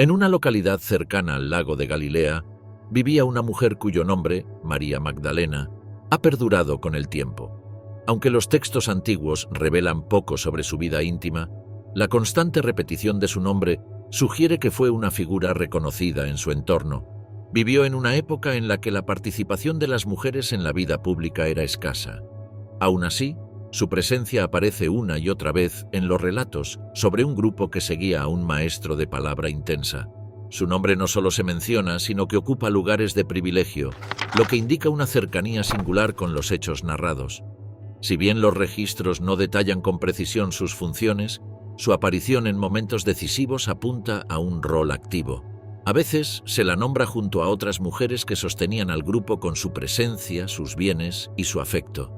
En una localidad cercana al lago de Galilea, vivía una mujer cuyo nombre, María Magdalena, ha perdurado con el tiempo. Aunque los textos antiguos revelan poco sobre su vida íntima, la constante repetición de su nombre sugiere que fue una figura reconocida en su entorno. Vivió en una época en la que la participación de las mujeres en la vida pública era escasa. Aún así, su presencia aparece una y otra vez en los relatos sobre un grupo que seguía a un maestro de palabra intensa. Su nombre no solo se menciona, sino que ocupa lugares de privilegio, lo que indica una cercanía singular con los hechos narrados. Si bien los registros no detallan con precisión sus funciones, su aparición en momentos decisivos apunta a un rol activo. A veces se la nombra junto a otras mujeres que sostenían al grupo con su presencia, sus bienes y su afecto.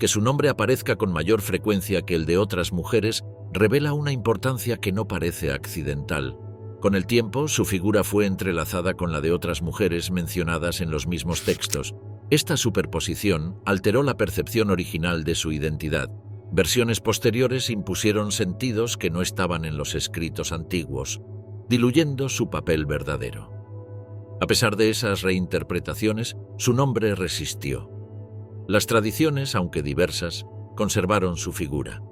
Que su nombre aparezca con mayor frecuencia que el de otras mujeres revela una importancia que no parece accidental. Con el tiempo, su figura fue entrelazada con la de otras mujeres mencionadas en los mismos textos. Esta superposición alteró la percepción original de su identidad. Versiones posteriores impusieron sentidos que no estaban en los escritos antiguos, diluyendo su papel verdadero. A pesar de esas reinterpretaciones, su nombre resistió. Las tradiciones, aunque diversas, conservaron su figura.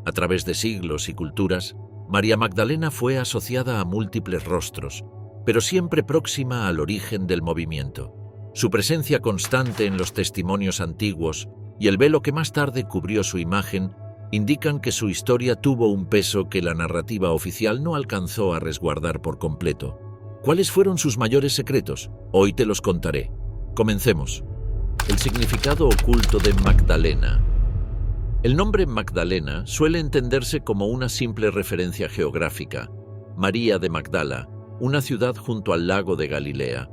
A través de siglos y culturas, María Magdalena fue asociada a múltiples rostros, pero siempre próxima al origen del movimiento. Su presencia constante en los testimonios antiguos y el velo que más tarde cubrió su imagen indican que su historia tuvo un peso que la narrativa oficial no alcanzó a resguardar por completo. ¿Cuáles fueron sus mayores secretos? Hoy te los contaré. Comencemos. El significado oculto de Magdalena. El nombre Magdalena suele entenderse como una simple referencia geográfica, María de Magdala, una ciudad junto al lago de Galilea.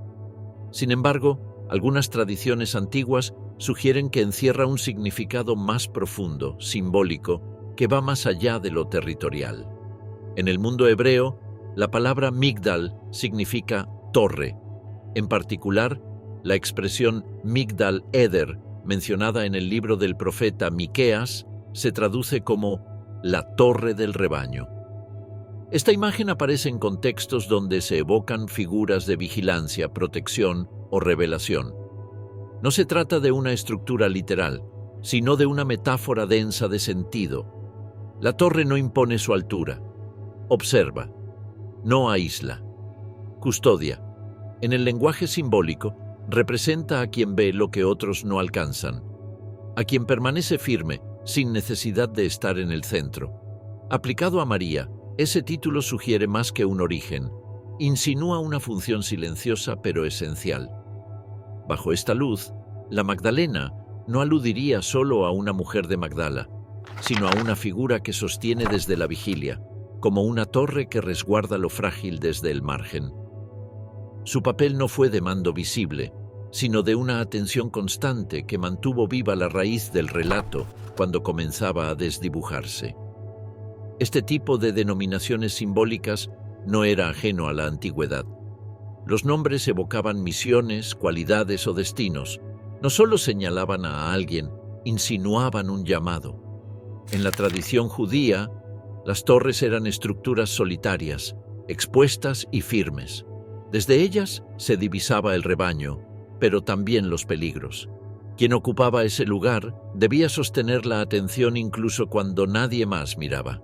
Sin embargo, algunas tradiciones antiguas sugieren que encierra un significado más profundo, simbólico, que va más allá de lo territorial. En el mundo hebreo, la palabra Migdal significa torre. En particular, la expresión Migdal Eder, mencionada en el libro del profeta Miqueas, se traduce como la torre del rebaño. Esta imagen aparece en contextos donde se evocan figuras de vigilancia, protección o revelación. No se trata de una estructura literal, sino de una metáfora densa de sentido. La torre no impone su altura, observa, no aísla, custodia. En el lenguaje simbólico, representa a quien ve lo que otros no alcanzan, a quien permanece firme sin necesidad de estar en el centro. Aplicado a María, ese título sugiere más que un origen, insinúa una función silenciosa pero esencial. Bajo esta luz, la Magdalena no aludiría solo a una mujer de Magdala, sino a una figura que sostiene desde la vigilia, como una torre que resguarda lo frágil desde el margen. Su papel no fue de mando visible, sino de una atención constante que mantuvo viva la raíz del relato cuando comenzaba a desdibujarse. Este tipo de denominaciones simbólicas no era ajeno a la antigüedad. Los nombres evocaban misiones, cualidades o destinos. No solo señalaban a alguien, insinuaban un llamado. En la tradición judía, las torres eran estructuras solitarias, expuestas y firmes. Desde ellas se divisaba el rebaño, pero también los peligros. Quien ocupaba ese lugar debía sostener la atención incluso cuando nadie más miraba.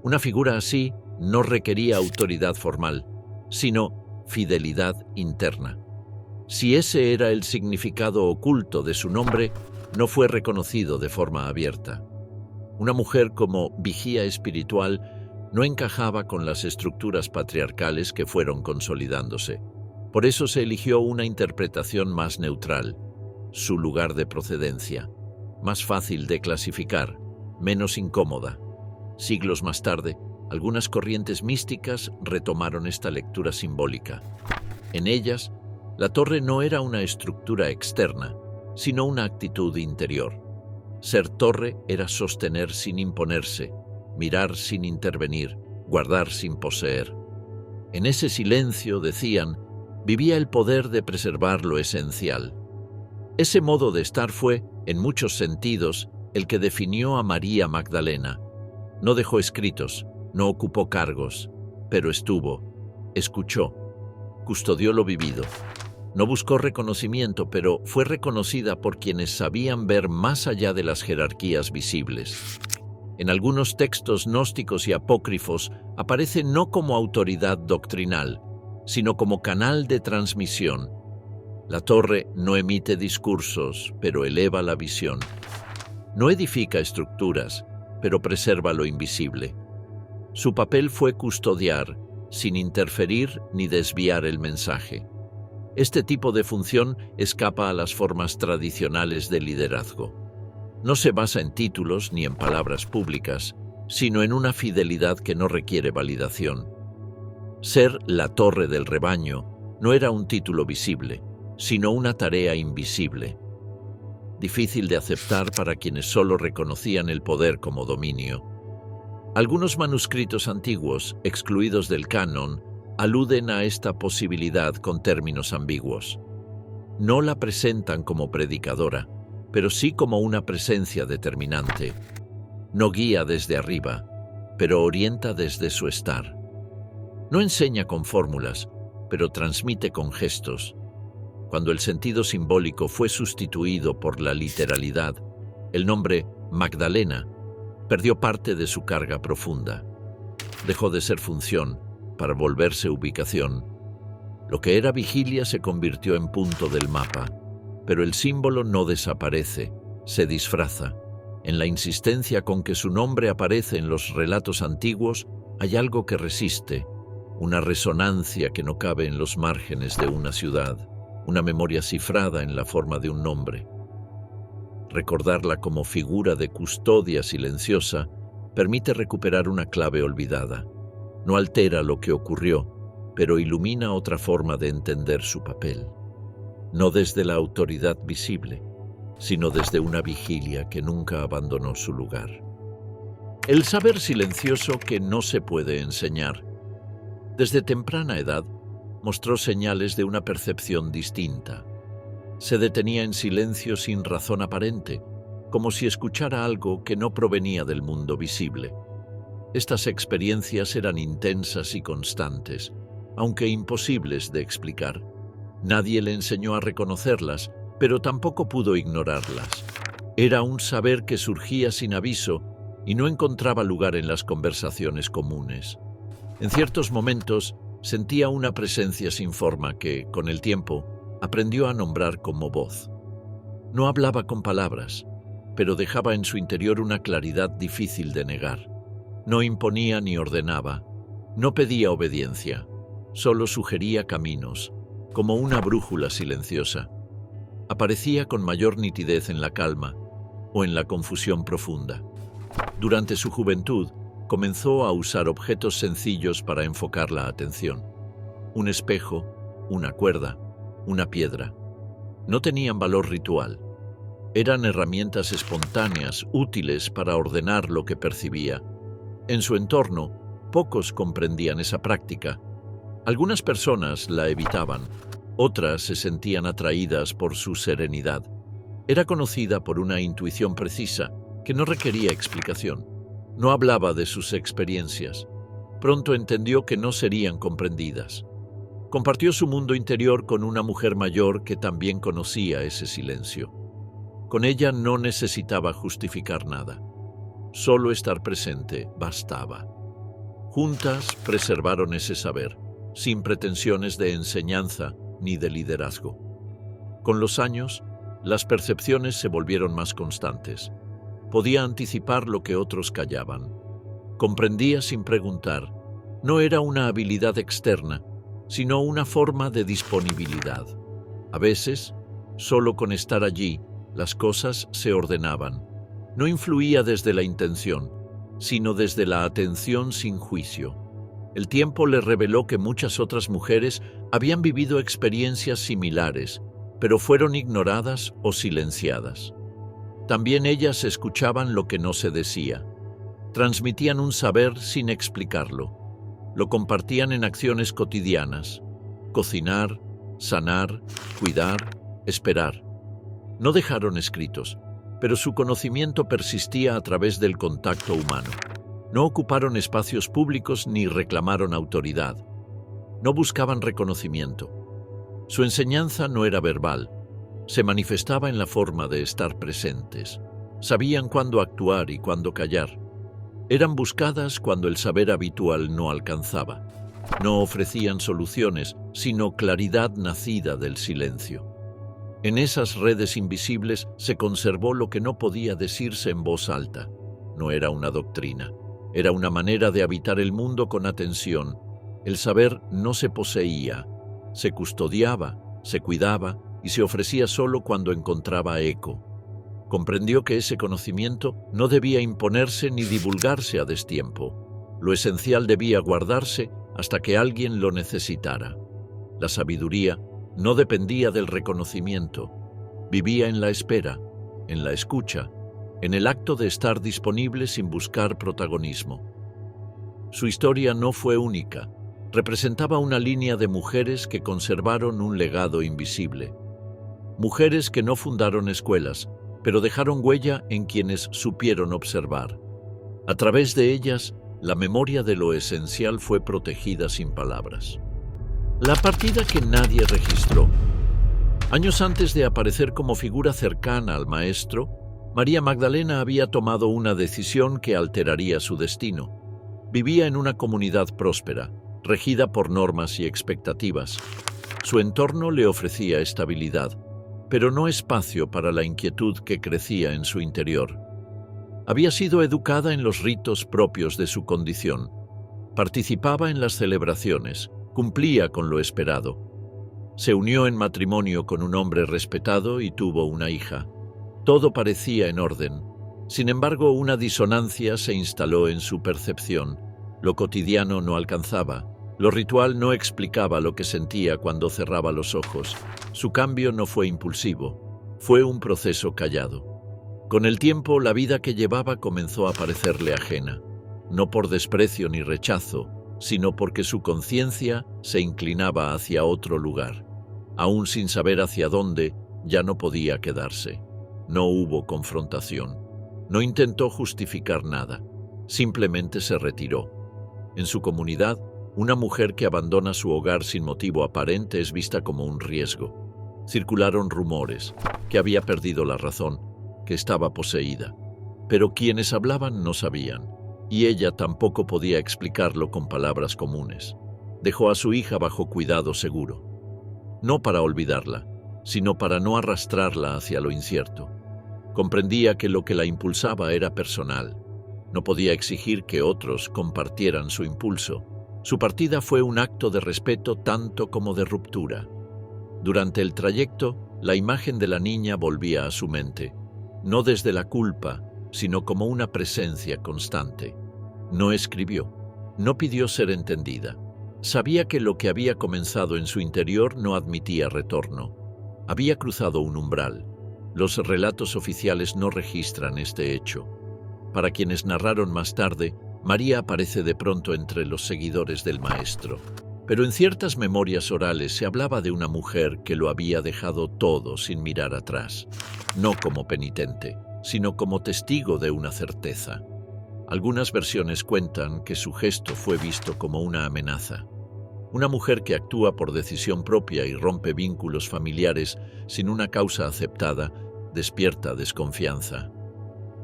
Una figura así no requería autoridad formal, sino fidelidad interna. Si ese era el significado oculto de su nombre, no fue reconocido de forma abierta. Una mujer como vigía espiritual no encajaba con las estructuras patriarcales que fueron consolidándose. Por eso se eligió una interpretación más neutral, su lugar de procedencia, más fácil de clasificar, menos incómoda. Siglos más tarde, algunas corrientes místicas retomaron esta lectura simbólica. En ellas, la torre no era una estructura externa, sino una actitud interior. Ser torre era sostener sin imponerse, mirar sin intervenir, guardar sin poseer. En ese silencio, decían, vivía el poder de preservar lo esencial. Ese modo de estar fue, en muchos sentidos, el que definió a María Magdalena. No dejó escritos, no ocupó cargos, pero estuvo. escuchó, custodió lo vivido. No buscó reconocimiento, pero fue reconocida por quienes sabían ver más allá de las jerarquías visibles. En algunos textos gnósticos y apócrifos aparece no como autoridad doctrinal, sino como canal de transmisión. La torre no emite discursos, pero eleva la visión. No edifica estructuras, pero preserva lo invisible. Su papel fue custodiar, sin interferir ni desviar el mensaje. Este tipo de función escapa a las formas tradicionales de liderazgo. No se basa en títulos ni en palabras públicas, sino en una fidelidad que no requiere validación. Ser la torre del rebaño no era un título visible, sino una tarea invisible. Difícil de aceptar para quienes solo reconocían el poder como dominio. Algunos manuscritos antiguos, excluidos del canon, aluden a esta posibilidad con términos ambiguos. No la presentan como predicadora, pero sí como una presencia determinante. No guía desde arriba, pero orienta desde su estar. No enseña con fórmulas, pero transmite con gestos. Cuando el sentido simbólico fue sustituido por la literalidad, el nombre Magdalena perdió parte de su carga profunda. Dejó de ser función para volverse ubicación. Lo que era vigilia se convirtió en punto del mapa, pero el símbolo no desaparece, se disfraza. En la insistencia con que su nombre aparece en los relatos antiguos, hay algo que resiste, una resonancia que no cabe en los márgenes de una ciudad, una memoria cifrada en la forma de un nombre. Recordarla como figura de custodia silenciosa permite recuperar una clave olvidada. No altera lo que ocurrió, pero ilumina otra forma de entender su papel. No desde la autoridad visible, sino desde una vigilia que nunca abandonó su lugar. El saber silencioso que no se puede enseñar. Desde temprana edad, mostró señales de una percepción distinta. Se detenía en silencio sin razón aparente, como si escuchara algo que no provenía del mundo visible. Estas experiencias eran intensas y constantes, aunque imposibles de explicar. Nadie le enseñó a reconocerlas, pero tampoco pudo ignorarlas. Era un saber que surgía sin aviso y no encontraba lugar en las conversaciones comunes. En ciertos momentos sentía una presencia sin forma que, con el tiempo, aprendió a nombrar como voz. No hablaba con palabras, pero dejaba en su interior una claridad difícil de negar. No imponía ni ordenaba, no pedía obediencia, solo sugería caminos, como una brújula silenciosa. Aparecía con mayor nitidez en la calma o en la confusión profunda. Durante su juventud, comenzó a usar objetos sencillos para enfocar la atención. Un espejo, una cuerda, una piedra. No tenían valor ritual. Eran herramientas espontáneas, útiles para ordenar lo que percibía. En su entorno, pocos comprendían esa práctica. Algunas personas la evitaban, otras se sentían atraídas por su serenidad. Era conocida por una intuición precisa que no requería explicación. No hablaba de sus experiencias. Pronto entendió que no serían comprendidas. Compartió su mundo interior con una mujer mayor que también conocía ese silencio. Con ella no necesitaba justificar nada. Solo estar presente bastaba. Juntas preservaron ese saber, sin pretensiones de enseñanza ni de liderazgo. Con los años, las percepciones se volvieron más constantes. Podía anticipar lo que otros callaban. Comprendía sin preguntar. No era una habilidad externa, sino una forma de disponibilidad. A veces, solo con estar allí, las cosas se ordenaban. No influía desde la intención, sino desde la atención sin juicio. El tiempo le reveló que muchas otras mujeres habían vivido experiencias similares, pero fueron ignoradas o silenciadas. También ellas escuchaban lo que no se decía. Transmitían un saber sin explicarlo. Lo compartían en acciones cotidianas: cocinar, sanar, cuidar, esperar. No dejaron escritos, pero su conocimiento persistía a través del contacto humano. No ocuparon espacios públicos ni reclamaron autoridad. No buscaban reconocimiento. Su enseñanza no era verbal, se manifestaba en la forma de estar presentes. Sabían cuándo actuar y cuándo callar. Eran buscadas cuando el saber habitual no alcanzaba. No ofrecían soluciones, sino claridad nacida del silencio. En esas redes invisibles se conservó lo que no podía decirse en voz alta. No era una doctrina, era una manera de habitar el mundo con atención. El saber no se poseía, se custodiaba, se cuidaba y se ofrecía solo cuando encontraba eco. Comprendió que ese conocimiento no debía imponerse ni divulgarse a destiempo. Lo esencial debía guardarse hasta que alguien lo necesitara. La sabiduría no dependía del reconocimiento. Vivía en la espera, en la escucha, en el acto de estar disponible sin buscar protagonismo. Su historia no fue única. Representaba una línea de mujeres que conservaron un legado invisible. Mujeres que no fundaron escuelas, pero dejaron huella en quienes supieron observar. A través de ellas, la memoria de lo esencial fue protegida sin palabras. La partida que nadie registró. Años antes de aparecer como figura cercana al maestro, María Magdalena había tomado una decisión que alteraría su destino. Vivía en una comunidad próspera, regida por normas y expectativas. Su entorno le ofrecía estabilidad, pero no espacio para la inquietud que crecía en su interior. Había sido educada en los ritos propios de su condición. Participaba en las celebraciones, cumplía con lo esperado. Se unió en matrimonio con un hombre respetado y tuvo una hija. Todo parecía en orden. Sin embargo, una disonancia se instaló en su percepción. Lo cotidiano no alcanzaba. Lo ritual no explicaba lo que sentía cuando cerraba los ojos. Su cambio no fue impulsivo, fue un proceso callado. Con el tiempo, la vida que llevaba comenzó a parecerle ajena, no por desprecio ni rechazo, sino porque su conciencia se inclinaba hacia otro lugar. Aún sin saber hacia dónde, ya no podía quedarse. No hubo confrontación. No intentó justificar nada. Simplemente se retiró. En su comunidad, una mujer que abandona su hogar sin motivo aparente es vista como un riesgo. Circularon rumores, que había perdido la razón, que estaba poseída. Pero quienes hablaban no sabían, y ella tampoco podía explicarlo con palabras comunes. Dejó a su hija bajo cuidado seguro. No para olvidarla, sino para no arrastrarla hacia lo incierto. Comprendía que lo que la impulsaba era personal. No podía exigir que otros compartieran su impulso. Su partida fue un acto de respeto tanto como de ruptura. Durante el trayecto, la imagen de la niña volvía a su mente, no desde la culpa, sino como una presencia constante. No escribió, no pidió ser entendida. Sabía que lo que había comenzado en su interior no admitía retorno. Había cruzado un umbral. Los relatos oficiales no registran este hecho. Para quienes narraron más tarde, María aparece de pronto entre los seguidores del maestro. Pero en ciertas memorias orales se hablaba de una mujer que lo había dejado todo sin mirar atrás, no como penitente, sino como testigo de una certeza. Algunas versiones cuentan que su gesto fue visto como una amenaza. Una mujer que actúa por decisión propia y rompe vínculos familiares sin una causa aceptada, despierta desconfianza.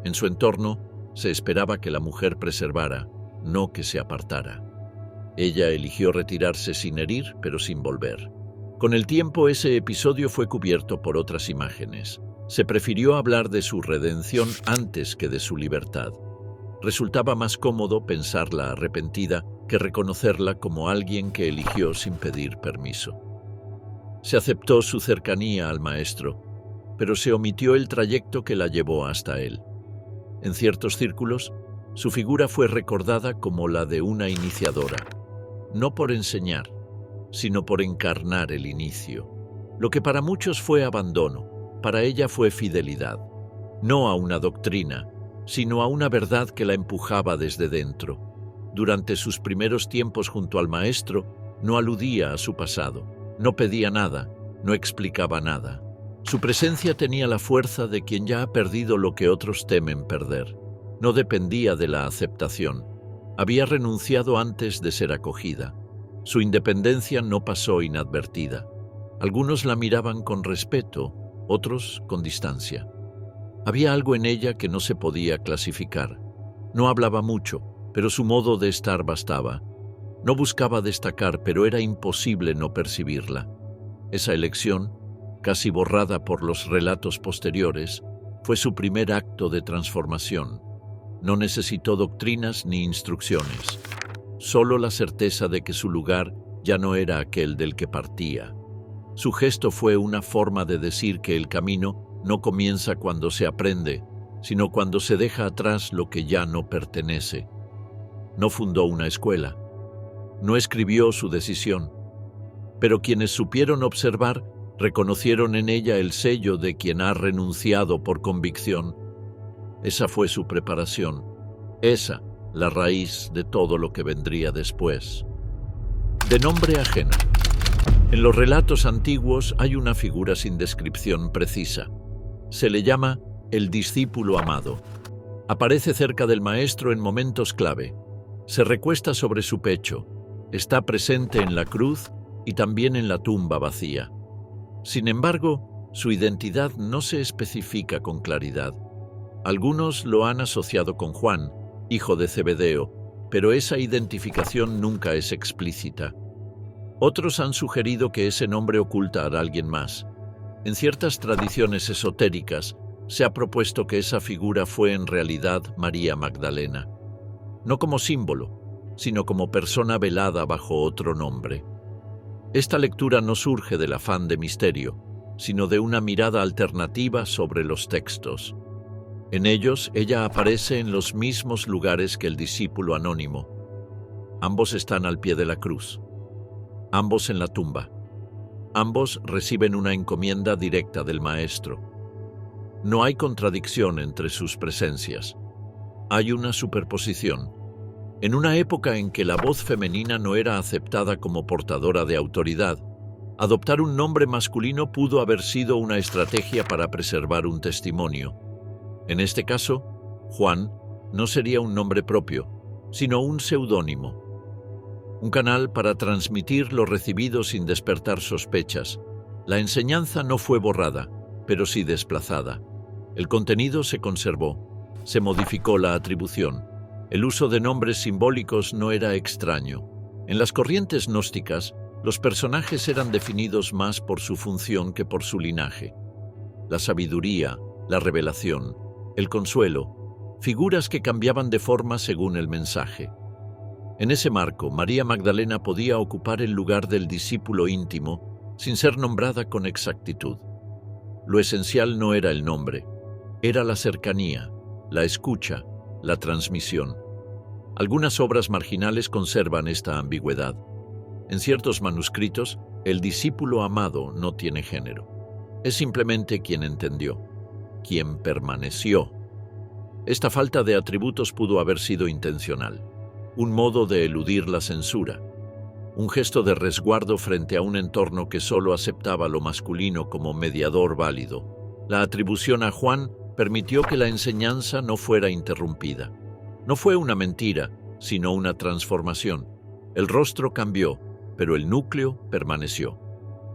En su entorno, se esperaba que la mujer preservara, no que se apartara. Ella eligió retirarse sin herir, pero sin volver. Con el tiempo, ese episodio fue cubierto por otras imágenes. Se prefirió hablar de su redención antes que de su libertad. Resultaba más cómodo pensarla arrepentida que reconocerla como alguien que eligió sin pedir permiso. Se aceptó su cercanía al maestro, pero se omitió el trayecto que la llevó hasta él. En ciertos círculos, su figura fue recordada como la de una iniciadora, no por enseñar, sino por encarnar el inicio. Lo que para muchos fue abandono, para ella fue fidelidad, no a una doctrina, sino a una verdad que la empujaba desde dentro. Durante sus primeros tiempos junto al maestro, no aludía a su pasado, no pedía nada, no explicaba nada. Su presencia tenía la fuerza de quien ya ha perdido lo que otros temen perder. No dependía de la aceptación. Había renunciado antes de ser acogida. Su independencia no pasó inadvertida. Algunos la miraban con respeto, otros con distancia. Había algo en ella que no se podía clasificar. No hablaba mucho, pero su modo de estar bastaba. No buscaba destacar, pero era imposible no percibirla. Esa elección, casi borrada por los relatos posteriores, fue su primer acto de transformación. No necesitó doctrinas ni instrucciones, solo la certeza de que su lugar ya no era aquel del que partía. Su gesto fue una forma de decir que el camino no comienza cuando se aprende, sino cuando se deja atrás lo que ya no pertenece. No fundó una escuela, no escribió su decisión, pero quienes supieron observar reconocieron en ella el sello de quien ha renunciado por convicción. Esa fue su preparación, esa la raíz de todo lo que vendría después. De nombre ajeno. En los relatos antiguos hay una figura sin descripción precisa. Se le llama el discípulo amado. Aparece cerca del maestro en momentos clave. Se recuesta sobre su pecho. Está presente en la cruz y también en la tumba vacía. Sin embargo, su identidad no se especifica con claridad. Algunos lo han asociado con Juan, hijo de Zebedeo, pero esa identificación nunca es explícita. Otros han sugerido que ese nombre oculta a alguien más. En ciertas tradiciones esotéricas se ha propuesto que esa figura fue en realidad María Magdalena, no como símbolo, sino como persona velada bajo otro nombre. Esta lectura no surge del afán de misterio, sino de una mirada alternativa sobre los textos. En ellos, ella aparece en los mismos lugares que el discípulo anónimo. Ambos están al pie de la cruz. Ambos en la tumba. Ambos reciben una encomienda directa del Maestro. No hay contradicción entre sus presencias. Hay una superposición. En una época en que la voz femenina no era aceptada como portadora de autoridad, adoptar un nombre masculino pudo haber sido una estrategia para preservar un testimonio. En este caso, Juan no sería un nombre propio, sino un seudónimo. Un canal para transmitir lo recibido sin despertar sospechas. La enseñanza no fue borrada, pero sí desplazada. El contenido se conservó, se modificó la atribución. El uso de nombres simbólicos no era extraño. En las corrientes gnósticas, los personajes eran definidos más por su función que por su linaje. La sabiduría, la revelación, el consuelo, figuras que cambiaban de forma según el mensaje. En ese marco, María Magdalena podía ocupar el lugar del discípulo íntimo sin ser nombrada con exactitud. Lo esencial no era el nombre, era la cercanía, la escucha, la transmisión. Algunas obras marginales conservan esta ambigüedad. En ciertos manuscritos, el discípulo amado no tiene género. Es simplemente quien entendió, quien permaneció. Esta falta de atributos pudo haber sido intencional, un modo de eludir la censura, un gesto de resguardo frente a un entorno que solo aceptaba lo masculino como mediador válido. La atribución a Juan permitió que la enseñanza no fuera interrumpida. No fue una mentira, sino una transformación. El rostro cambió, pero el núcleo permaneció.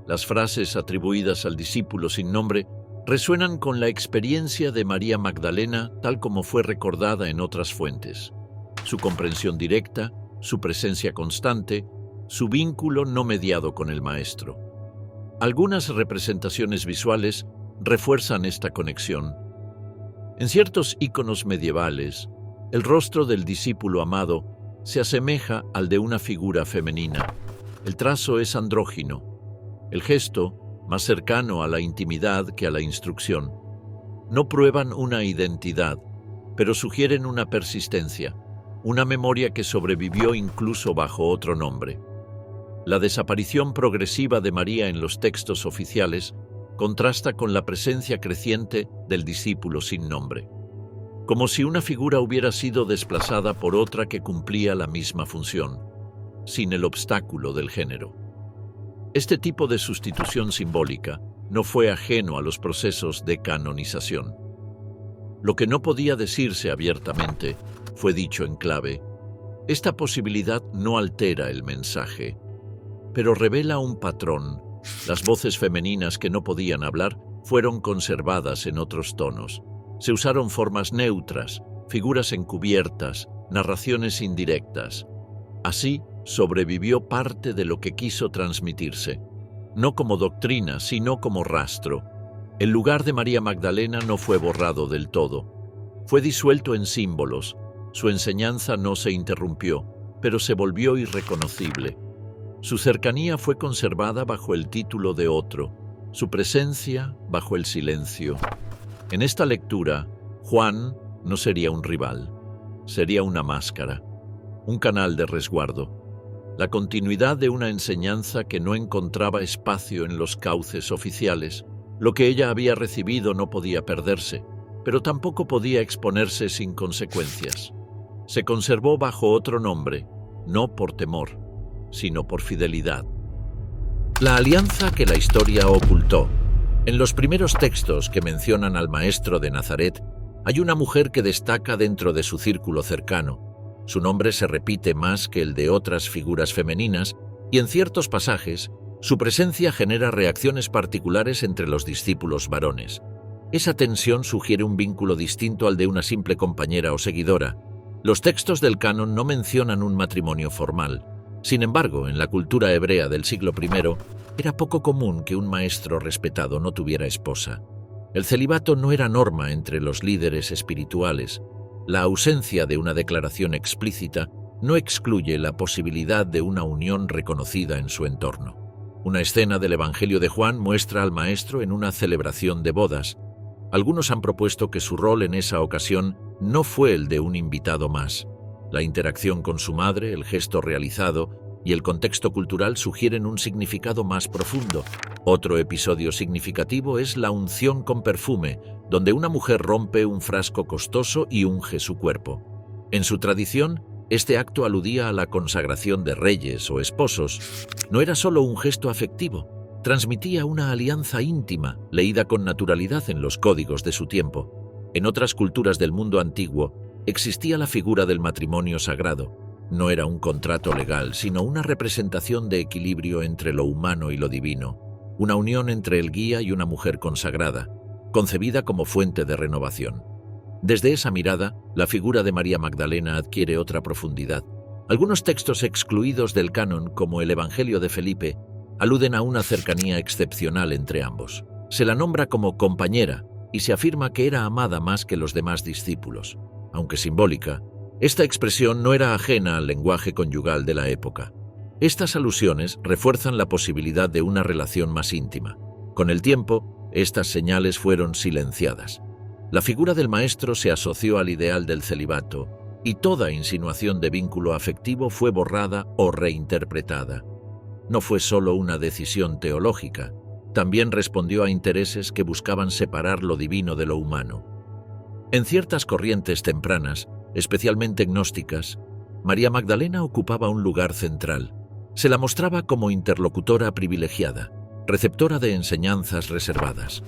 Las frases atribuidas al discípulo sin nombre resuenan con la experiencia de María Magdalena tal como fue recordada en otras fuentes. Su comprensión directa, su presencia constante, su vínculo no mediado con el Maestro. Algunas representaciones visuales refuerzan esta conexión. En ciertos íconos medievales, el rostro del discípulo amado se asemeja al de una figura femenina. El trazo es andrógino. El gesto, más cercano a la intimidad que a la instrucción. No prueban una identidad, pero sugieren una persistencia, una memoria que sobrevivió incluso bajo otro nombre. La desaparición progresiva de María en los textos oficiales contrasta con la presencia creciente del discípulo sin nombre, como si una figura hubiera sido desplazada por otra que cumplía la misma función, sin el obstáculo del género. Este tipo de sustitución simbólica no fue ajeno a los procesos de canonización. Lo que no podía decirse abiertamente fue dicho en clave. Esta posibilidad no altera el mensaje, pero revela un patrón. Las voces femeninas que no podían hablar fueron conservadas en otros tonos. Se usaron formas neutras, figuras encubiertas, narraciones indirectas. Así sobrevivió parte de lo que quiso transmitirse, no como doctrina, sino como rastro. El lugar de María Magdalena no fue borrado del todo. Fue disuelto en símbolos. Su enseñanza no se interrumpió, pero se volvió irreconocible. Su cercanía fue conservada bajo el título de otro, su presencia bajo el silencio. En esta lectura, Juan no sería un rival, sería una máscara, un canal de resguardo, la continuidad de una enseñanza que no encontraba espacio en los cauces oficiales. Lo que ella había recibido no podía perderse, pero tampoco podía exponerse sin consecuencias. Se conservó bajo otro nombre, no por temor, sino por fidelidad. La alianza que la historia ocultó. En los primeros textos que mencionan al maestro de Nazaret, hay una mujer que destaca dentro de su círculo cercano. Su nombre se repite más que el de otras figuras femeninas y en ciertos pasajes, su presencia genera reacciones particulares entre los discípulos varones. Esa tensión sugiere un vínculo distinto al de una simple compañera o seguidora. Los textos del canon no mencionan un matrimonio formal. Sin embargo, en la cultura hebrea del siglo I, era poco común que un maestro respetado no tuviera esposa. El celibato no era norma entre los líderes espirituales. La ausencia de una declaración explícita no excluye la posibilidad de una unión reconocida en su entorno. Una escena del Evangelio de Juan muestra al maestro en una celebración de bodas. Algunos han propuesto que su rol en esa ocasión no fue el de un invitado más. La interacción con su madre, el gesto realizado y el contexto cultural sugieren un significado más profundo. Otro episodio significativo es la unción con perfume, donde una mujer rompe un frasco costoso y unge su cuerpo. En su tradición, este acto aludía a la consagración de reyes o esposos. No era solo un gesto afectivo, transmitía una alianza íntima, leída con naturalidad en los códigos de su tiempo. En otras culturas del mundo antiguo, existía la figura del matrimonio sagrado. No era un contrato legal, sino una representación de equilibrio entre lo humano y lo divino, una unión entre el guía y una mujer consagrada, concebida como fuente de renovación. Desde esa mirada, la figura de María Magdalena adquiere otra profundidad. Algunos textos excluidos del canon, como el Evangelio de Felipe, aluden a una cercanía excepcional entre ambos. Se la nombra como compañera y se afirma que era amada más que los demás discípulos. Aunque simbólica, esta expresión no era ajena al lenguaje conyugal de la época. Estas alusiones refuerzan la posibilidad de una relación más íntima. Con el tiempo, estas señales fueron silenciadas. La figura del maestro se asoció al ideal del celibato y toda insinuación de vínculo afectivo fue borrada o reinterpretada. No fue solo una decisión teológica, también respondió a intereses que buscaban separar lo divino de lo humano. En ciertas corrientes tempranas, especialmente gnósticas, María Magdalena ocupaba un lugar central. Se la mostraba como interlocutora privilegiada, receptora de enseñanzas reservadas.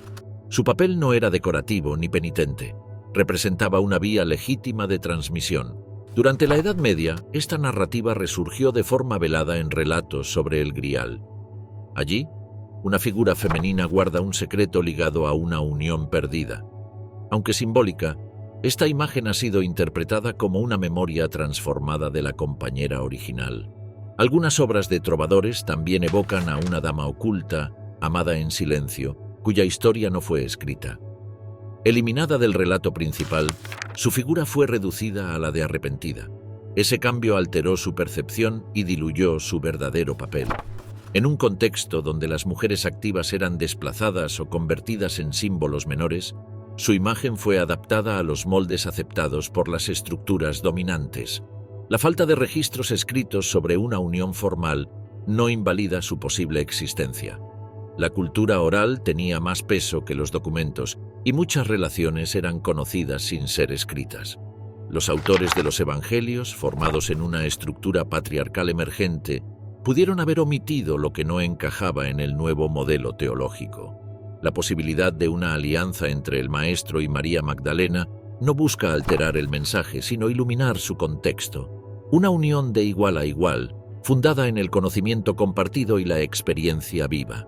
Su papel no era decorativo ni penitente, representaba una vía legítima de transmisión. Durante la Edad Media, esta narrativa resurgió de forma velada en relatos sobre el Grial. Allí, una figura femenina guarda un secreto ligado a una unión perdida. Aunque simbólica, esta imagen ha sido interpretada como una memoria transformada de la compañera original. Algunas obras de trovadores también evocan a una dama oculta, amada en silencio, cuya historia no fue escrita. Eliminada del relato principal, su figura fue reducida a la de arrepentida. Ese cambio alteró su percepción y diluyó su verdadero papel. En un contexto donde las mujeres activas eran desplazadas o convertidas en símbolos menores, su imagen fue adaptada a los moldes aceptados por las estructuras dominantes. La falta de registros escritos sobre una unión formal no invalida su posible existencia. La cultura oral tenía más peso que los documentos y muchas relaciones eran conocidas sin ser escritas. Los autores de los evangelios, formados en una estructura patriarcal emergente, pudieron haber omitido lo que no encajaba en el nuevo modelo teológico. La posibilidad de una alianza entre el Maestro y María Magdalena no busca alterar el mensaje, sino iluminar su contexto. Una unión de igual a igual fundada en el conocimiento compartido y la experiencia viva.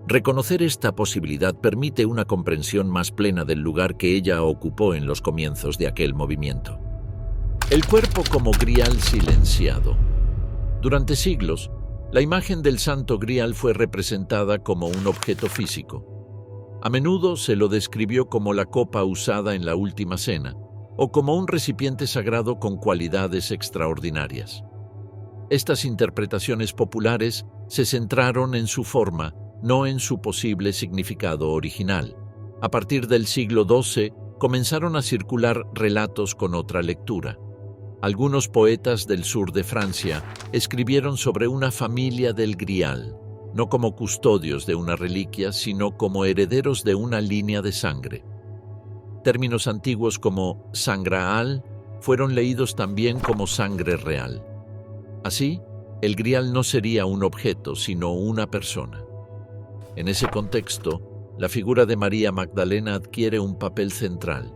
Reconocer esta posibilidad permite una comprensión más plena del lugar que ella ocupó en los comienzos de aquel movimiento. El cuerpo como grial silenciado. Durante siglos, la imagen del Santo Grial fue representada como un objeto físico. A menudo se lo describió como la copa usada en la Última Cena, o como un recipiente sagrado con cualidades extraordinarias. Estas interpretaciones populares se centraron en su forma, no en su posible significado original. A partir del siglo XII comenzaron a circular relatos con otra lectura. Algunos poetas del sur de Francia escribieron sobre una familia del Grial, no como custodios de una reliquia, sino como herederos de una línea de sangre. Términos antiguos como sangraal fueron leídos también como sangre real. Así, el Grial no sería un objeto, sino una persona. En ese contexto, la figura de María Magdalena adquiere un papel central.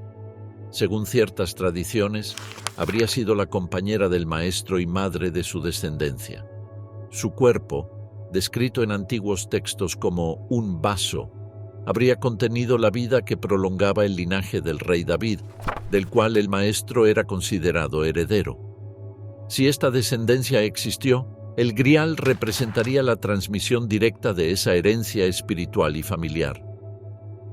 Según ciertas tradiciones, habría sido la compañera del Maestro y madre de su descendencia. Su cuerpo, descrito en antiguos textos como un vaso, habría contenido la vida que prolongaba el linaje del rey David, del cual el Maestro era considerado heredero. Si esta descendencia existió, el Grial representaría la transmisión directa de esa herencia espiritual y familiar.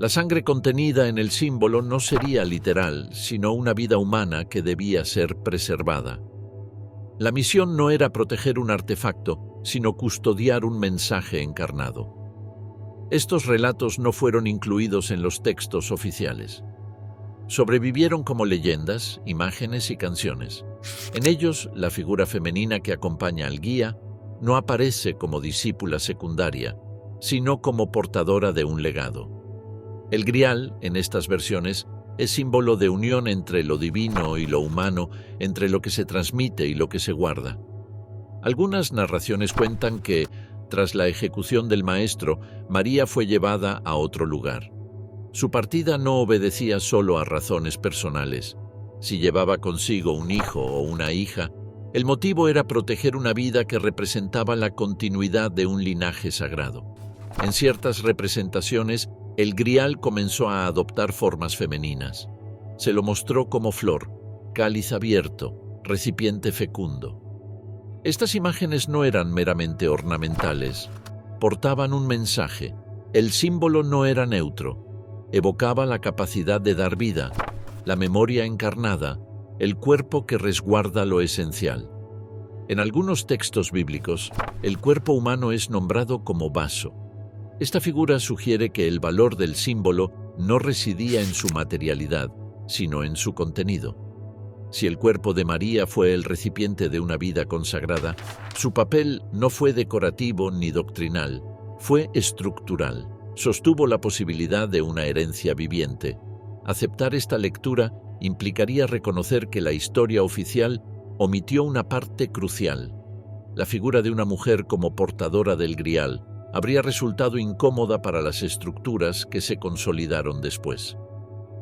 La sangre contenida en el símbolo no sería literal, sino una vida humana que debía ser preservada. La misión no era proteger un artefacto, sino custodiar un mensaje encarnado. Estos relatos no fueron incluidos en los textos oficiales. Sobrevivieron como leyendas, imágenes y canciones. En ellos, la figura femenina que acompaña al guía no aparece como discípula secundaria, sino como portadora de un legado. El Grial, en estas versiones, es símbolo de unión entre lo divino y lo humano, entre lo que se transmite y lo que se guarda. Algunas narraciones cuentan que, tras la ejecución del Maestro, María fue llevada a otro lugar. Su partida no obedecía solo a razones personales. Si llevaba consigo un hijo o una hija, el motivo era proteger una vida que representaba la continuidad de un linaje sagrado. En ciertas representaciones, el Grial comenzó a adoptar formas femeninas. Se lo mostró como flor, cáliz abierto, recipiente fecundo. Estas imágenes no eran meramente ornamentales, portaban un mensaje. El símbolo no era neutro, evocaba la capacidad de dar vida, la memoria encarnada, el cuerpo que resguarda lo esencial. En algunos textos bíblicos, el cuerpo humano es nombrado como vaso. Esta figura sugiere que el valor del símbolo no residía en su materialidad, sino en su contenido. Si el cuerpo de María fue el recipiente de una vida consagrada, su papel no fue decorativo ni doctrinal, fue estructural. Sostuvo la posibilidad de una herencia viviente. Aceptar esta lectura implicaría reconocer que la historia oficial omitió una parte crucial. La figura de una mujer como portadora del Grial habría resultado incómoda para las estructuras que se consolidaron después.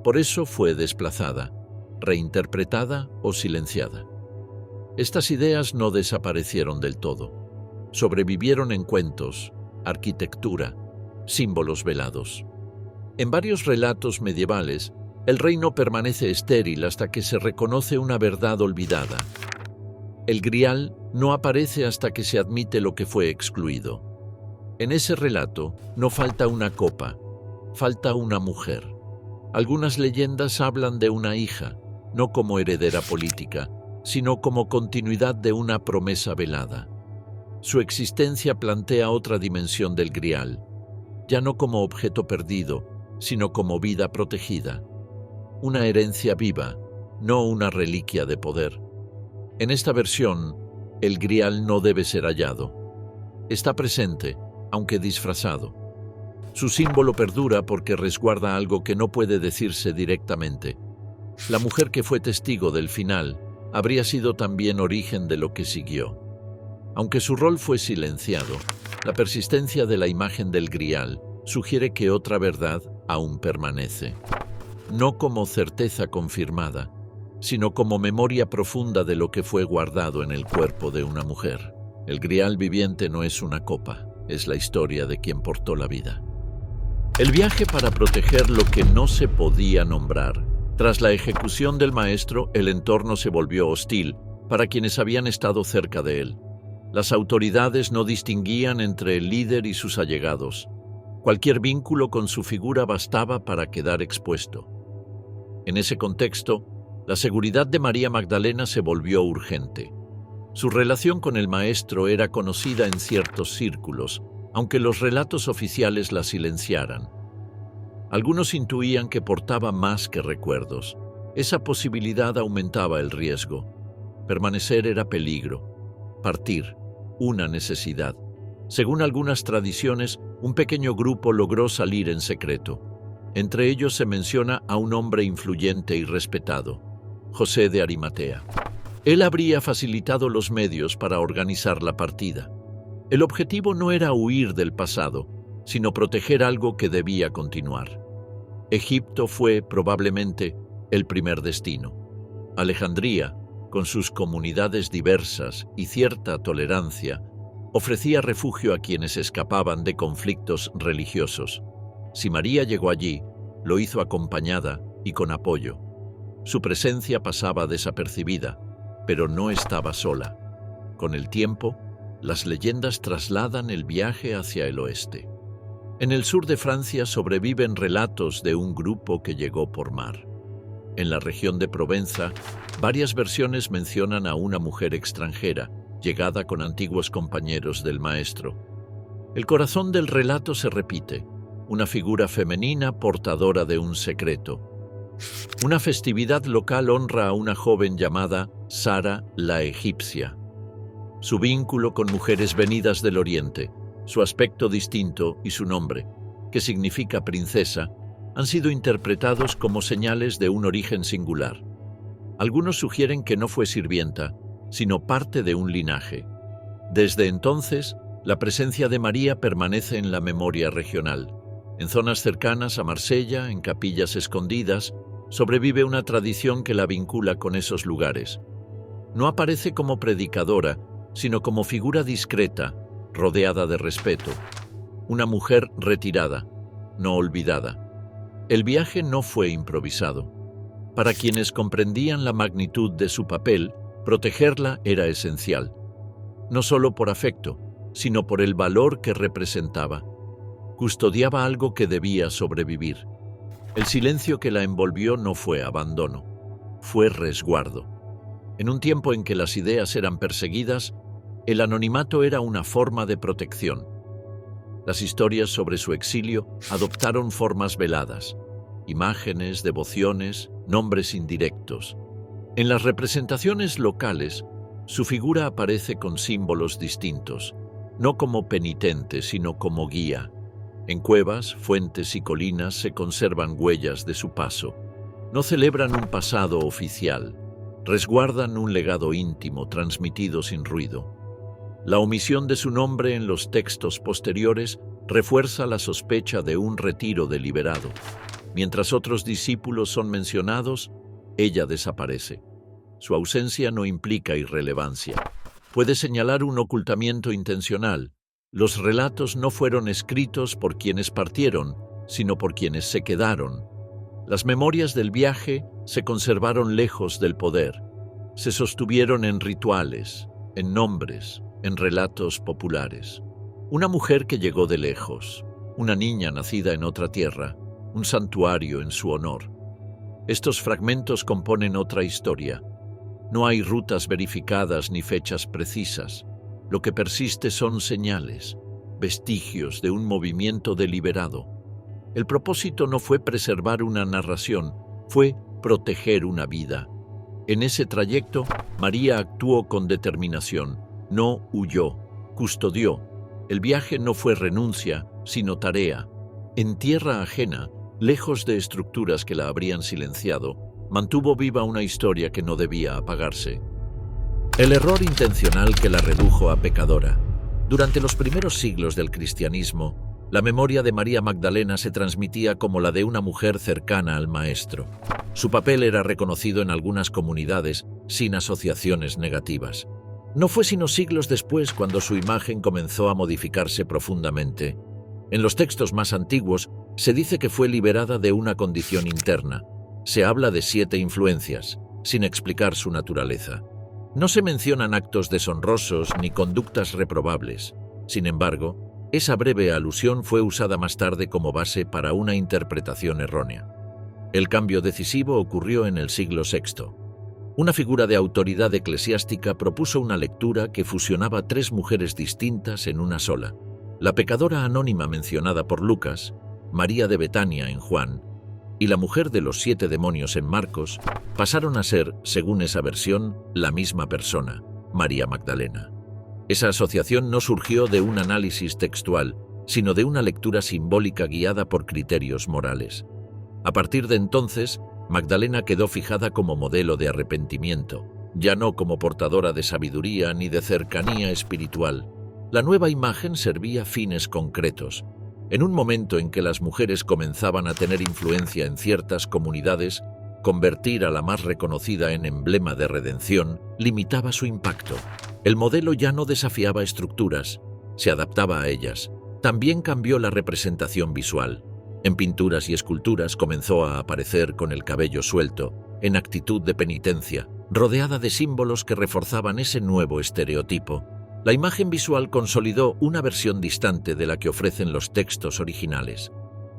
Por eso fue desplazada, reinterpretada o silenciada. Estas ideas no desaparecieron del todo. Sobrevivieron en cuentos, arquitectura, símbolos velados. En varios relatos medievales, el reino permanece estéril hasta que se reconoce una verdad olvidada. El Grial no aparece hasta que se admite lo que fue excluido. En ese relato no falta una copa, falta una mujer. Algunas leyendas hablan de una hija, no como heredera política, sino como continuidad de una promesa velada. Su existencia plantea otra dimensión del Grial, ya no como objeto perdido, sino como vida protegida. Una herencia viva, no una reliquia de poder. En esta versión, el Grial no debe ser hallado. Está presente, aunque disfrazado. Su símbolo perdura porque resguarda algo que no puede decirse directamente. La mujer que fue testigo del final habría sido también origen de lo que siguió. Aunque su rol fue silenciado, la persistencia de la imagen del Grial sugiere que otra verdad aún permanece. No como certeza confirmada, sino como memoria profunda de lo que fue guardado en el cuerpo de una mujer. El grial viviente no es una copa, es la historia de quien portó la vida. El viaje para proteger lo que no se podía nombrar. Tras la ejecución del maestro, el entorno se volvió hostil para quienes habían estado cerca de él. Las autoridades no distinguían entre el líder y sus allegados. Cualquier vínculo con su figura bastaba para quedar expuesto. En ese contexto, la seguridad de María Magdalena se volvió urgente. Su relación con el maestro era conocida en ciertos círculos, aunque los relatos oficiales la silenciaran. Algunos intuían que portaba más que recuerdos. Esa posibilidad aumentaba el riesgo. Permanecer era peligro. Partir, una necesidad. Según algunas tradiciones, un pequeño grupo logró salir en secreto. Entre ellos se menciona a un hombre influyente y respetado, José de Arimatea. Él habría facilitado los medios para organizar la partida. El objetivo no era huir del pasado, sino proteger algo que debía continuar. Egipto fue, probablemente, el primer destino. Alejandría, con sus comunidades diversas y cierta tolerancia, ofrecía refugio a quienes escapaban de conflictos religiosos. Si María llegó allí, lo hizo acompañada y con apoyo. Su presencia pasaba desapercibida, pero no estaba sola. Con el tiempo, las leyendas trasladan el viaje hacia el oeste. En el sur de Francia sobreviven relatos de un grupo que llegó por mar. En la región de Provenza, varias versiones mencionan a una mujer extranjera, llegada con antiguos compañeros del maestro. El corazón del relato se repite, una figura femenina portadora de un secreto. Una festividad local honra a una joven llamada Sara la Egipcia. Su vínculo con mujeres venidas del Oriente, su aspecto distinto y su nombre, que significa princesa, han sido interpretados como señales de un origen singular. Algunos sugieren que no fue sirvienta, sino parte de un linaje. Desde entonces, la presencia de María permanece en la memoria regional. En zonas cercanas a Marsella, en capillas escondidas, sobrevive una tradición que la vincula con esos lugares. No aparece como predicadora, sino como figura discreta, rodeada de respeto. Una mujer retirada, no olvidada. El viaje no fue improvisado. Para quienes comprendían la magnitud de su papel, protegerla era esencial. No solo por afecto, sino por el valor que representaba. Custodiaba algo que debía sobrevivir. El silencio que la envolvió no fue abandono, fue resguardo. En un tiempo en que las ideas eran perseguidas, el anonimato era una forma de protección. Las historias sobre su exilio adoptaron formas veladas, imágenes, devociones, nombres indirectos. En las representaciones locales, su figura aparece con símbolos distintos, no como penitente, sino como guía. En cuevas, fuentes y colinas se conservan huellas de su paso. No celebran un pasado oficial, resguardan un legado íntimo transmitido sin ruido. La omisión de su nombre en los textos posteriores refuerza la sospecha de un retiro deliberado. Mientras otros discípulos son mencionados, ella desaparece. Su ausencia no implica irrelevancia. Puede señalar un ocultamiento intencional. Los relatos no fueron escritos por quienes partieron, sino por quienes se quedaron. Las memorias del viaje se conservaron lejos del poder. Se sostuvieron en rituales, en nombres, en relatos populares. Una mujer que llegó de lejos, una niña nacida en otra tierra, un santuario en su honor. Estos fragmentos componen otra historia. No hay rutas verificadas ni fechas precisas. Lo que persiste son señales, vestigios de un movimiento deliberado. El propósito no fue preservar una narración, fue proteger una vida. En ese trayecto, María actuó con determinación, no huyó, custodió. El viaje no fue renuncia, sino tarea. En tierra ajena, lejos de estructuras que la habrían silenciado, mantuvo viva una historia que no debía apagarse. El error intencional que la redujo a pecadora. Durante los primeros siglos del cristianismo, la memoria de María Magdalena se transmitía como la de una mujer cercana al Maestro. Su papel era reconocido en algunas comunidades sin asociaciones negativas. No fue sino siglos después cuando su imagen comenzó a modificarse profundamente. En los textos más antiguos se dice que fue liberada de una condición interna. Se habla de 7 influencias, sin explicar su naturaleza. No se mencionan actos deshonrosos ni conductas reprobables. Sin embargo, esa breve alusión fue usada más tarde como base para una interpretación errónea. El cambio decisivo ocurrió en el siglo VI. Una figura de autoridad eclesiástica propuso una lectura que fusionaba 3 mujeres distintas en una sola. La pecadora anónima mencionada por Lucas, María de Betania en Juan, y la mujer de los 7 demonios en Marcos, pasaron a ser, según esa versión, la misma persona, María Magdalena. Esa asociación no surgió de un análisis textual, sino de una lectura simbólica guiada por criterios morales. A partir de entonces, Magdalena quedó fijada como modelo de arrepentimiento, ya no como portadora de sabiduría ni de cercanía espiritual. La nueva imagen servía fines concretos. En un momento en que las mujeres comenzaban a tener influencia en ciertas comunidades, convertir a la más reconocida en emblema de redención limitaba su impacto. El modelo ya no desafiaba estructuras, se adaptaba a ellas. También cambió la representación visual. En pinturas y esculturas comenzó a aparecer con el cabello suelto, en actitud de penitencia, rodeada de símbolos que reforzaban ese nuevo estereotipo. La imagen visual consolidó una versión distante de la que ofrecen los textos originales.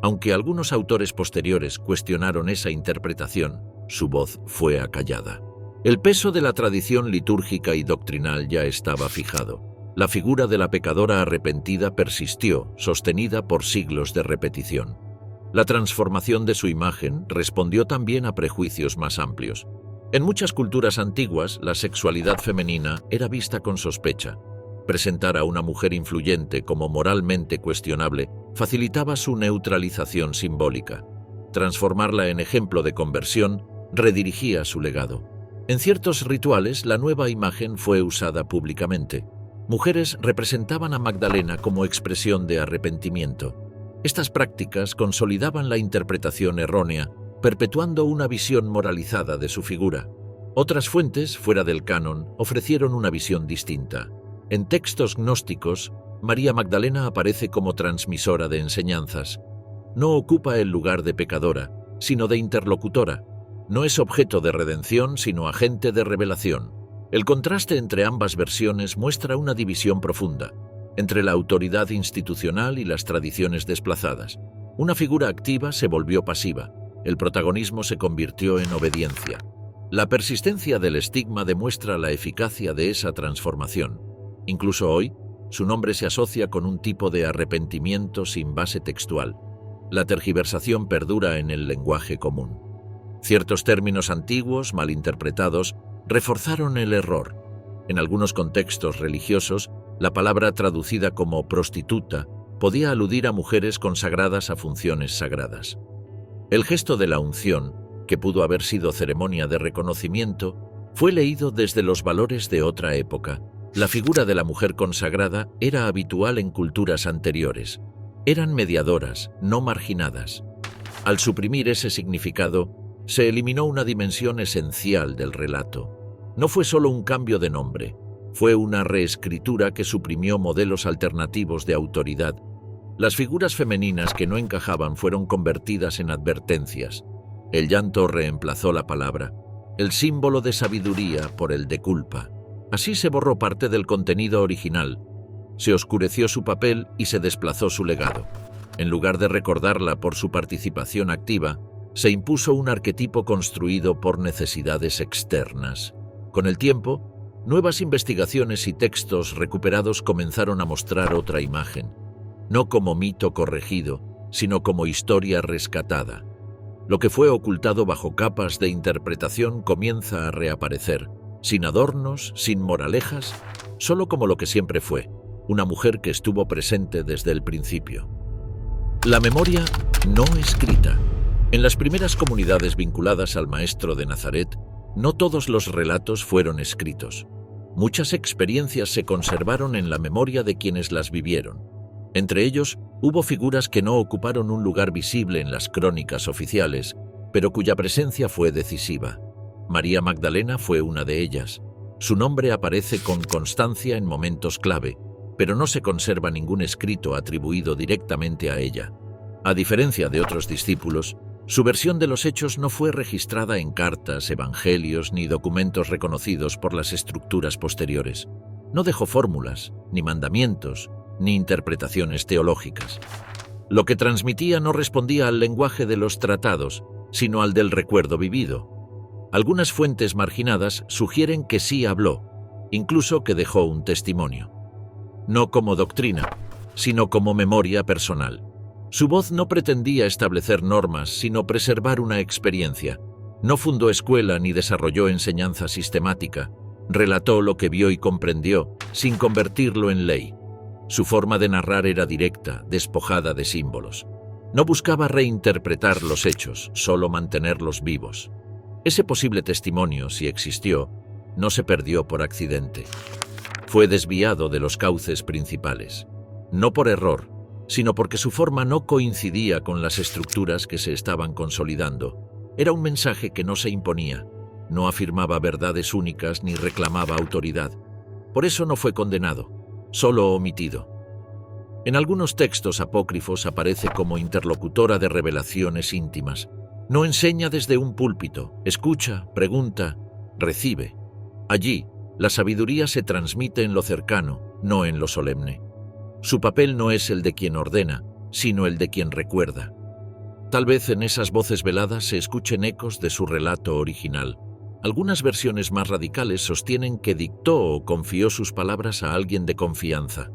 Aunque algunos autores posteriores cuestionaron esa interpretación, su voz fue acallada. El peso de la tradición litúrgica y doctrinal ya estaba fijado. La figura de la pecadora arrepentida persistió, sostenida por siglos de repetición. La transformación de su imagen respondió también a prejuicios más amplios. En muchas culturas antiguas, la sexualidad femenina era vista con sospecha. Presentar a una mujer influyente como moralmente cuestionable facilitaba su neutralización simbólica. Transformarla en ejemplo de conversión redirigía su legado. En ciertos rituales, la nueva imagen fue usada públicamente. Mujeres representaban a Magdalena como expresión de arrepentimiento. Estas prácticas consolidaban la interpretación errónea, perpetuando una visión moralizada de su figura. Otras fuentes, fuera del canon, ofrecieron una visión distinta. En textos gnósticos, María Magdalena aparece como transmisora de enseñanzas. No ocupa el lugar de pecadora, sino de interlocutora. No es objeto de redención, sino agente de revelación. El contraste entre ambas versiones muestra una división profunda, entre la autoridad institucional y las tradiciones desplazadas. Una figura activa se volvió pasiva. El protagonismo se convirtió en obediencia. La persistencia del estigma demuestra la eficacia de esa transformación. Incluso hoy, su nombre se asocia con un tipo de arrepentimiento sin base textual. La tergiversación perdura en el lenguaje común. Ciertos términos antiguos, mal interpretados, reforzaron el error. En algunos contextos religiosos, la palabra traducida como prostituta podía aludir a mujeres consagradas a funciones sagradas. El gesto de la unción, que pudo haber sido ceremonia de reconocimiento, fue leído desde los valores de otra época. La figura de la mujer consagrada era habitual en culturas anteriores. Eran mediadoras, no marginadas. Al suprimir ese significado, se eliminó una dimensión esencial del relato. No fue solo un cambio de nombre, fue una reescritura que suprimió modelos alternativos de autoridad. Las figuras femeninas que no encajaban fueron convertidas en advertencias. El llanto reemplazó la palabra, el símbolo de sabiduría por el de culpa. Así se borró parte del contenido original, se oscureció su papel y se desplazó su legado. En lugar de recordarla por su participación activa, se impuso un arquetipo construido por necesidades externas. Con el tiempo, nuevas investigaciones y textos recuperados comenzaron a mostrar otra imagen, no como mito corregido, sino como historia rescatada. Lo que fue ocultado bajo capas de interpretación comienza a reaparecer, sin adornos, sin moralejas, solo como lo que siempre fue, una mujer que estuvo presente desde el principio. La memoria no escrita. En las primeras comunidades vinculadas al Maestro de Nazaret, no todos los relatos fueron escritos. Muchas experiencias se conservaron en la memoria de quienes las vivieron. Entre ellos, hubo figuras que no ocuparon un lugar visible en las crónicas oficiales, pero cuya presencia fue decisiva. María Magdalena fue una de ellas. Su nombre aparece con constancia en momentos clave, pero no se conserva ningún escrito atribuido directamente a ella. A diferencia de otros discípulos, su versión de los hechos no fue registrada en cartas, evangelios ni documentos reconocidos por las estructuras posteriores. No dejó fórmulas, ni mandamientos, ni interpretaciones teológicas. Lo que transmitía no respondía al lenguaje de los tratados, sino al del recuerdo vivido. Algunas fuentes marginadas sugieren que sí habló, incluso que dejó un testimonio. No como doctrina, sino como memoria personal. Su voz no pretendía establecer normas, sino preservar una experiencia. No fundó escuela ni desarrolló enseñanza sistemática. Relató lo que vio y comprendió, sin convertirlo en ley. Su forma de narrar era directa, despojada de símbolos. No buscaba reinterpretar los hechos, solo mantenerlos vivos. Ese posible testimonio, si existió, no se perdió por accidente. Fue desviado de los cauces principales. No por error, sino porque su forma no coincidía con las estructuras que se estaban consolidando. Era un mensaje que no se imponía, no afirmaba verdades únicas ni reclamaba autoridad. Por eso no fue condenado, solo omitido. En algunos textos apócrifos aparece como interlocutora de revelaciones íntimas. No enseña desde un púlpito, escucha, pregunta, recibe. Allí, la sabiduría se transmite en lo cercano, no en lo solemne. Su papel no es el de quien ordena, sino el de quien recuerda. Tal vez en esas voces veladas se escuchen ecos de su relato original. Algunas versiones más radicales sostienen que dictó o confió sus palabras a alguien de confianza.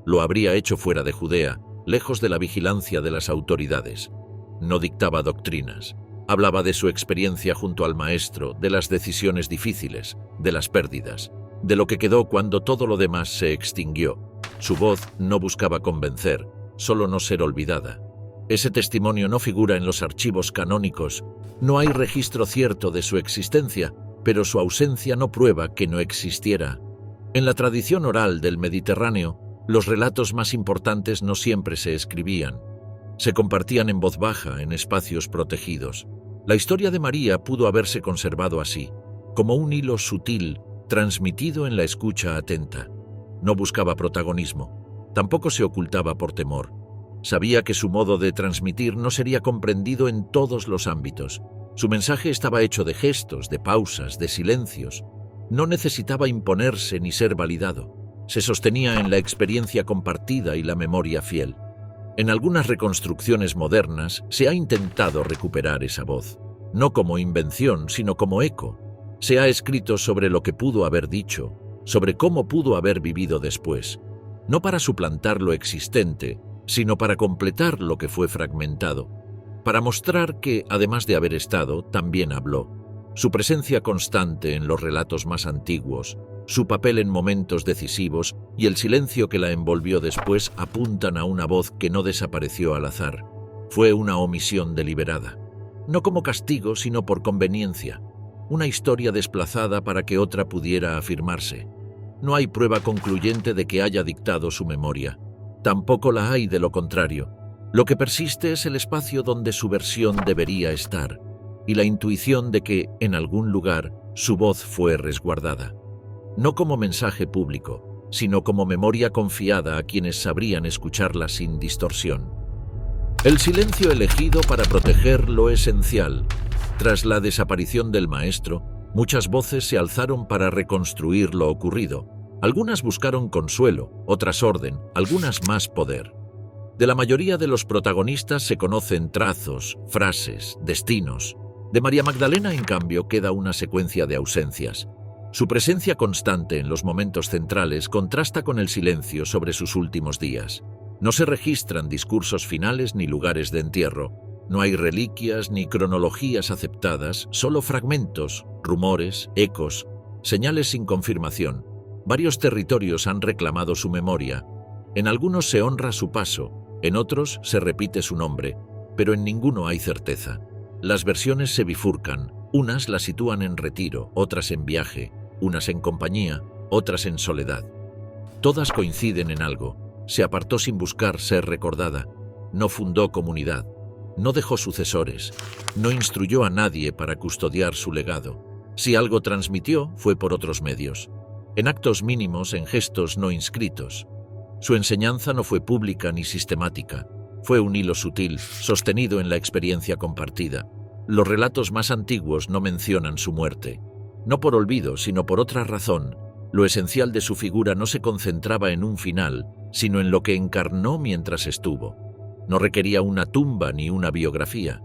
Lo habría hecho fuera de Judea, lejos de la vigilancia de las autoridades. No dictaba doctrinas. Hablaba de su experiencia junto al Maestro, de las decisiones difíciles, de las pérdidas, de lo que quedó cuando todo lo demás se extinguió. Su voz no buscaba convencer, solo no ser olvidada. Ese testimonio no figura en los archivos canónicos. No hay registro cierto de su existencia, pero su ausencia no prueba que no existiera. En la tradición oral del Mediterráneo, los relatos más importantes no siempre se escribían. Se compartían en voz baja, en espacios protegidos. La historia de María pudo haberse conservado así, como un hilo sutil, transmitido en la escucha atenta. No buscaba protagonismo, tampoco se ocultaba por temor. Sabía que su modo de transmitir no sería comprendido en todos los ámbitos. Su mensaje estaba hecho de gestos, de pausas, de silencios. No necesitaba imponerse ni ser validado. Se sostenía en la experiencia compartida y la memoria fiel. En algunas reconstrucciones modernas se ha intentado recuperar esa voz, no como invención, sino como eco. Se ha escrito sobre lo que pudo haber dicho, sobre cómo pudo haber vivido después, no para suplantar lo existente, sino para completar lo que fue fragmentado, para mostrar que, además de haber estado, también habló. Su presencia constante en los relatos más antiguos, su papel en momentos decisivos y el silencio que la envolvió después apuntan a una voz que no desapareció al azar. Fue una omisión deliberada, no como castigo, sino por conveniencia. Una historia desplazada para que otra pudiera afirmarse. No hay prueba concluyente de que haya dictado su memoria. Tampoco la hay de lo contrario. Lo que persiste es el espacio donde su versión debería estar, y la intuición de que, en algún lugar, su voz fue resguardada. No como mensaje público, sino como memoria confiada a quienes sabrían escucharla sin distorsión. El silencio elegido para proteger lo esencial. Tras la desaparición del Maestro, muchas voces se alzaron para reconstruir lo ocurrido. Algunas buscaron consuelo, otras orden, algunas más poder. De la mayoría de los protagonistas se conocen trazos, frases, destinos. De María Magdalena, en cambio, queda una secuencia de ausencias. Su presencia constante en los momentos centrales contrasta con el silencio sobre sus últimos días. No se registran discursos finales ni lugares de entierro. No hay reliquias ni cronologías aceptadas, solo fragmentos, rumores, ecos, señales sin confirmación. Varios territorios han reclamado su memoria. En algunos se honra su paso, en otros se repite su nombre, pero en ninguno hay certeza. Las versiones se bifurcan, unas la sitúan en retiro, otras en viaje, unas en compañía, otras en soledad. Todas coinciden en algo. Se apartó sin buscar ser recordada, no fundó comunidad, no dejó sucesores, no instruyó a nadie para custodiar su legado. Si algo transmitió, fue por otros medios, en actos mínimos, en gestos no inscritos. Su enseñanza no fue pública ni sistemática, fue un hilo sutil, sostenido en la experiencia compartida. Los relatos más antiguos no mencionan su muerte, no por olvido, sino por otra razón. Lo esencial de su figura no se concentraba en un final, sino en lo que encarnó mientras estuvo. No requería una tumba ni una biografía.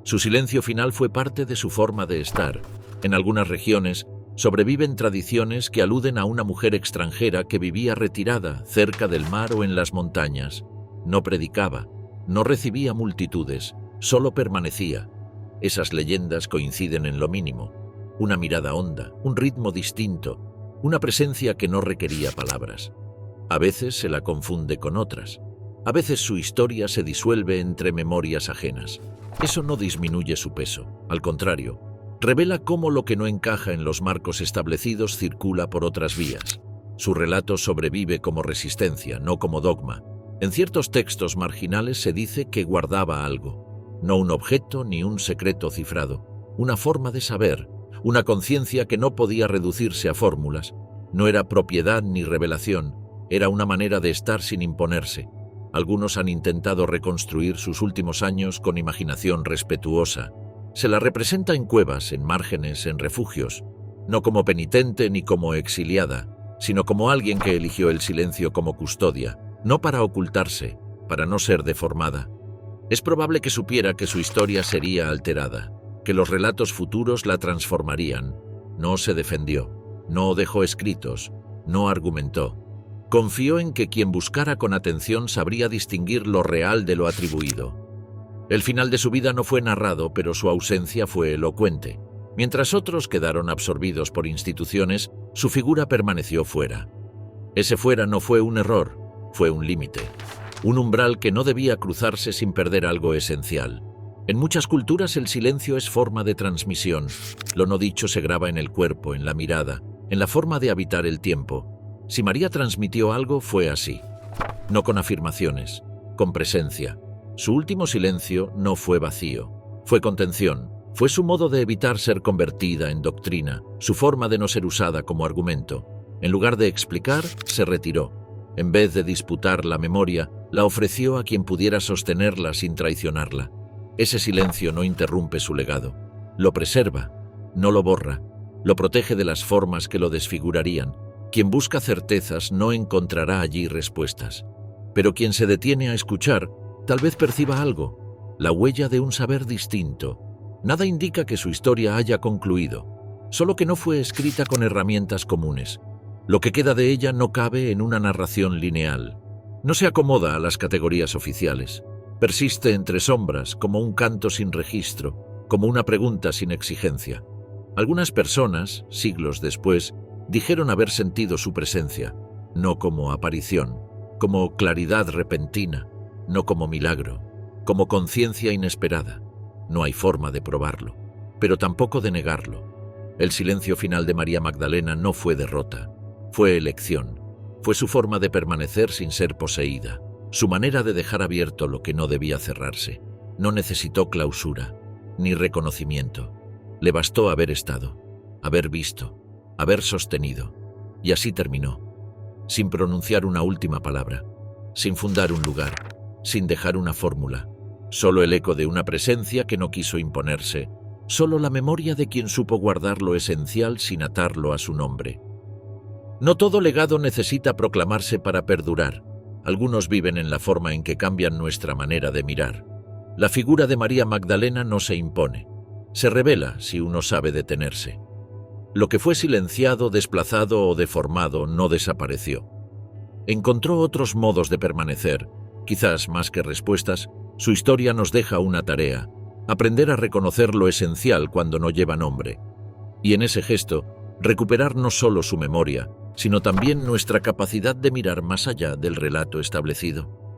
Su silencio final fue parte de su forma de estar. En algunas regiones sobreviven tradiciones que aluden a una mujer extranjera que vivía retirada, cerca del mar o en las montañas. No predicaba, no recibía multitudes, solo permanecía. Esas leyendas coinciden en lo mínimo: una mirada honda, un ritmo distinto, una presencia que no requería palabras. A veces se la confunde con otras. A veces su historia se disuelve entre memorias ajenas. Eso no disminuye su peso, al contrario, revela cómo lo que no encaja en los marcos establecidos circula por otras vías. Su relato sobrevive como resistencia, no como dogma. En ciertos textos marginales se dice que guardaba algo, no un objeto ni un secreto cifrado, una forma de saber, una conciencia que no podía reducirse a fórmulas. No era propiedad ni revelación, era una manera de estar sin imponerse. Algunos han intentado reconstruir sus últimos años con imaginación respetuosa. Se la representa en cuevas, en márgenes, en refugios, no como penitente ni como exiliada, sino como alguien que eligió el silencio como custodia, no para ocultarse, para no ser deformada. Es probable que supiera que su historia sería alterada, que los relatos futuros la transformarían. No se defendió, no dejó escritos, no argumentó. Confió en que quien buscara con atención sabría distinguir lo real de lo atribuido. El final de su vida no fue narrado, pero su ausencia fue elocuente. Mientras otros quedaron absorbidos por instituciones, su figura permaneció fuera. Ese fuera no fue un error, fue un límite, un umbral que no debía cruzarse sin perder algo esencial. En muchas culturas el silencio es forma de transmisión. Lo no dicho se graba en el cuerpo, en la mirada, en la forma de habitar el tiempo. Si María transmitió algo, fue así. No con afirmaciones, con presencia. Su último silencio no fue vacío, fue contención. Fue su modo de evitar ser convertida en doctrina, su forma de no ser usada como argumento. En lugar de explicar, se retiró. En vez de disputar la memoria, la ofreció a quien pudiera sostenerla sin traicionarla. Ese silencio no interrumpe su legado. Lo preserva, no lo borra, lo protege de las formas que lo desfigurarían. Quien busca certezas no encontrará allí respuestas. Pero quien se detiene a escuchar, tal vez perciba algo, la huella de un saber distinto. Nada indica que su historia haya concluido, solo que no fue escrita con herramientas comunes. Lo que queda de ella no cabe en una narración lineal. No se acomoda a las categorías oficiales. Persiste entre sombras, como un canto sin registro, como una pregunta sin exigencia. Algunas personas, siglos después, dijeron haber sentido su presencia, no como aparición, como claridad repentina, no como milagro, como conciencia inesperada. No hay forma de probarlo, pero tampoco de negarlo. El silencio final de María Magdalena no fue derrota, fue elección. Fue su forma de permanecer sin ser poseída, su manera de dejar abierto lo que no debía cerrarse. No necesitó clausura, ni reconocimiento. Le bastó haber estado, haber visto, haber sostenido, y así terminó, sin pronunciar una última palabra, sin fundar un lugar, sin dejar una fórmula, solo el eco de una presencia que no quiso imponerse, solo la memoria de quien supo guardar lo esencial sin atarlo a su nombre. No todo legado necesita proclamarse para perdurar. Algunos viven en la forma en que cambian nuestra manera de mirar. La figura de María Magdalena no se impone, se revela si uno sabe detenerse. Lo que fue silenciado, desplazado o deformado no desapareció. Encontró otros modos de permanecer. Quizás más que respuestas, su historia nos deja una tarea: aprender a reconocer lo esencial cuando no lleva nombre. Y en ese gesto, recuperar no solo su memoria, sino también nuestra capacidad de mirar más allá del relato establecido.